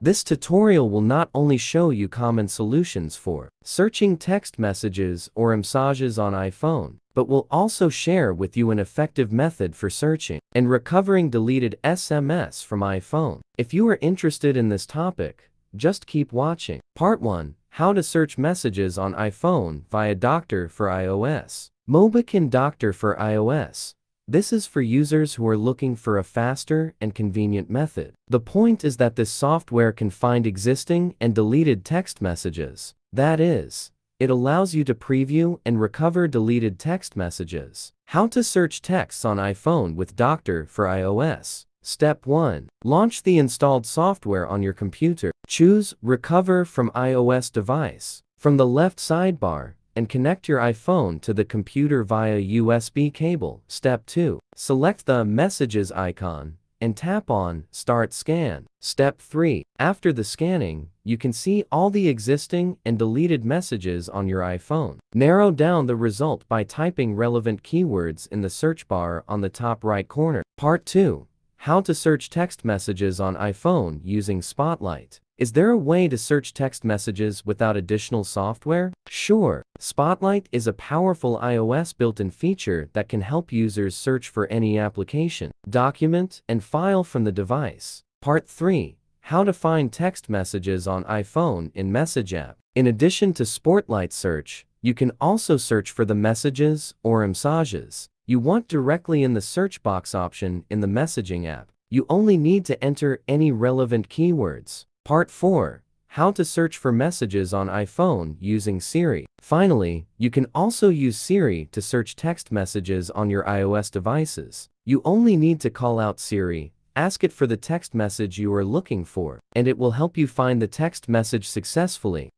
This tutorial will not only show you common solutions for searching text messages or messages on iPhone, but will also share with you an effective method for searching and recovering deleted SMS from iPhone. If you are interested in this topic, just keep watching. Part 1. How to search messages on iPhone via Doctor for iOS. Mobican Doctor for iOS. This is for users who are looking for a faster and convenient method. The point is that this software can find existing and deleted text messages. That is, it allows you to preview and recover deleted text messages. How to search texts on iPhone with Doctor for iOS. Step 1. Launch the installed software on your computer. Choose Recover from iOS device from the left sidebar and connect your iPhone to the computer via USB cable. Step 2. Select the Messages icon and tap on Start Scan. Step 3. After the scanning, you can see all the existing and deleted messages on your iPhone. Narrow down the result by typing relevant keywords in the search bar on the top right corner. Part 2. How to search text messages on iPhone using Spotlight. Is there a way to search text messages without additional software? Sure. Spotlight is a powerful iOS built-in feature that can help users search for any application, document, and file from the device. Part 3. How to find text messages on iPhone in Message app. In addition to Spotlight search, you can also search for the messages or messages you want directly in the search box option in the messaging app. You only need to enter any relevant keywords. Part 4. How to search for messages on iPhone using Siri. Finally, you can also use Siri to search text messages on your iOS devices. You only need to call out Siri, ask it for the text message you are looking for, and it will help you find the text message successfully.